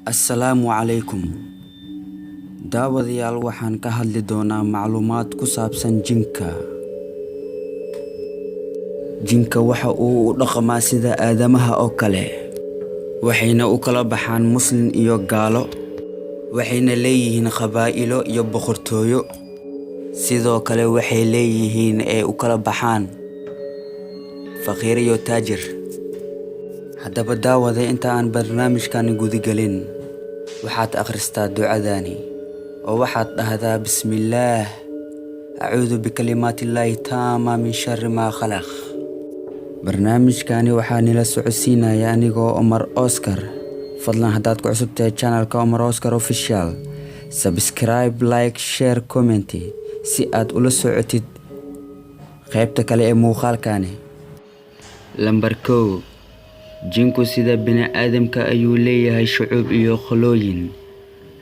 Assalaamu calaykum. Daawadayaal, waxaan ka hadli doonaa macluumaad ku saabsan jinka. Jinka waxa uu u dhaqmaa sida aadamaha oo kale, waxayna u kala baxaan Muslim iyo gaalo, waxayna leeyihiin qabaa'ilo iyo boqortooyo. Sidoo kale waxay leeyihiin u kala baxaan faqiir iyo taajir. Haddaba daawada, inta aan barnaamijkan gudagelin, waxaad akhristaa ducadani oo waxaad dhahdaa bismillaah acuudu bikalimaatillaahi taama min sharri maa khalaq. Barnaamijkani waxaa nila socodsiinaya anigoo Omar Oscar. Fadlan haddaad ku cusub tahay channelka Omar Oscar Official, subscribe, like, share, comment si aad ula socotid qaybta kale ee muuqaalkani. Lambar 1. Jinku sida bini'aadamka ayuu leeyahay shucuub iyo qolooyin.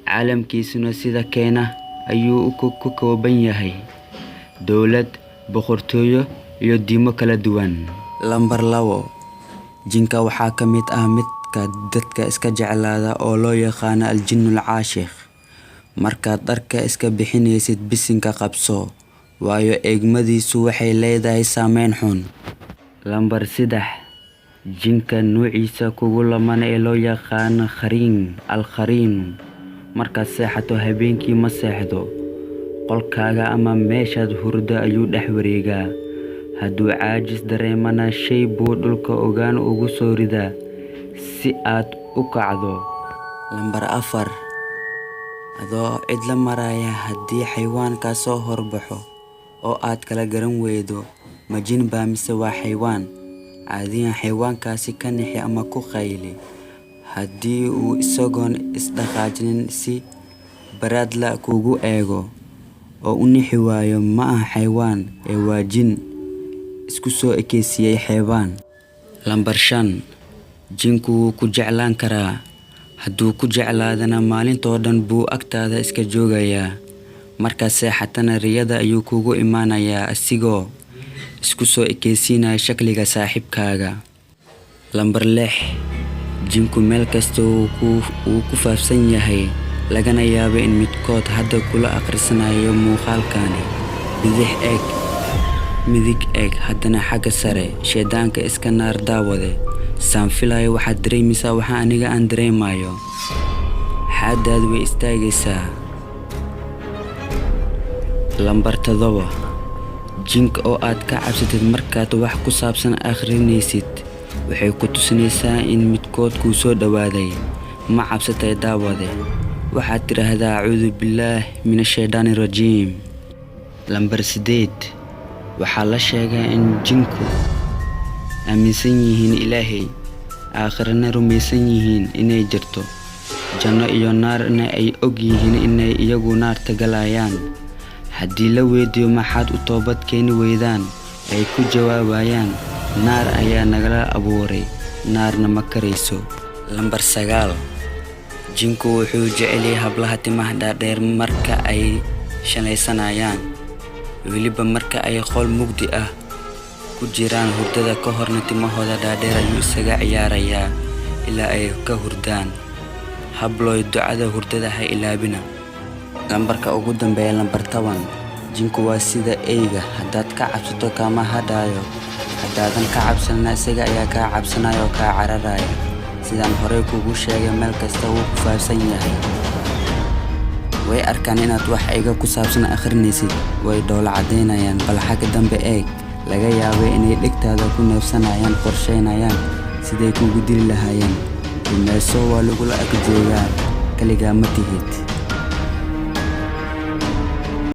Caalamkiisuna sida keena ayuu ku kooban yahay dowlad, boqortooyo iyo diimo kala duwan. Lambar 2. Jinka waxaa ka mid ah midka dadka iska jeclaada oo loo yaqaan al-jinnul caashiq. Markaad dharka iska bixinaysid, bisinka qabso, waayo eegmadiisu waxay leedahay saameyn xun. Lambar 3. Jinka nuuciisa kugu laman ee loo yaqaan al-khariin. Markaad seexato habeenkii ma seexdo, qolkaaga ama meeshaad hurdo ayuu dhex wareegaa. Hadduu caajis dareemana, shay buu dhulka ogaan ugu soo ridaa si aad u kacdo. Lambar 4. Adoo cid la maraya, haddii xayawaan ka soo horbaxo oo aad kala garan weydo ma jin baa mise waa xayawaan, caadiyan xayawaankaasi ka nixi ama ku qayli. Haddii uu isagoon isdhaqaajinin si baraadla kugu eego oo u nixi waayo, ma aha xayawaan waa jin isku soo ekeysiyey xayawaan. Lambar 5. Jinku wuu ku jeclaan karaa. Hadduu ku jeclaadana, maalintoo dhan buu agtaada iska joogayaa. Markaad seexatana, riyada ayuu kugu imaanayaa asigoo isku soo ekeysiinaya shakliga saaxiibkaaga. Lambar 6. Jinku meel kasta uu ku faafsan yahay, lagana yaabo in midkood hadda kula akhrisanayo muuqaalkani. Bidix eeg, midig eeg, haddana xagga sare. Shaydaanka iska naar daawade. Saan filayo waxaad dareemaysaa waxa aniga aan dareemayo. Xaadaadu way istaagaysaa. Lambar 7. Jinka oo aad ka cabsatid markaad wax ku saabsan akhrinaysid, waxay ku tusinaysaa in midkood kuu soo dhawaaday. Ma cabsatay daawade? Waxaad tiraahdaa acuudu billaah minash shaydaani rajiim. Lambar 8. Waxaa la sheegaa in jinku aaminsan yihiin Ilaahay, aakhirana rumaysan yihiin inay jirto janno iyo naarna ay og yihiin inay iyagu naarta galayaan. Haddii la weydiiyo maxaad u toobad keeni weydaan, ay ku jawaabayaan naar ayaa nagala abuuray, naarna ma karayso. Lambar 9. Jinku wuxuu jecel yahay hablaha timaha dhaadheer marka ay shanaysanayaan, weliba marka ay qol mugdi ah ku jiraan hurdada ka horna timahooda dhaadheer ayuu isaga ciyaarayaa ilaa ay ka hurdaan. Hablooy, ducada hurdada ha ilaabina. Lambarka ugu dambeeya, lambar 10. Jinku waa sida eyga. Haddaad ka cabsato kama hadhaayo, haddaadan ka cabsanana isaga ayaa kaa cabsanaya oo kaa cararaya. Sidaan horey kugu sheegay, meel kasta wuu ku faafsan yahay. Way arkaan inaad wax iga ku saabsan akhrinaysid, way dhoola cadaynayaan, bal xagga dambe eeg. Laga yaabo inay dhegtaada ku neefsanayaan, qorsheynayaan siday kugu dili lahaayeen. Rumayso, waa lagula ag joogaa, kaligaa ma tihid.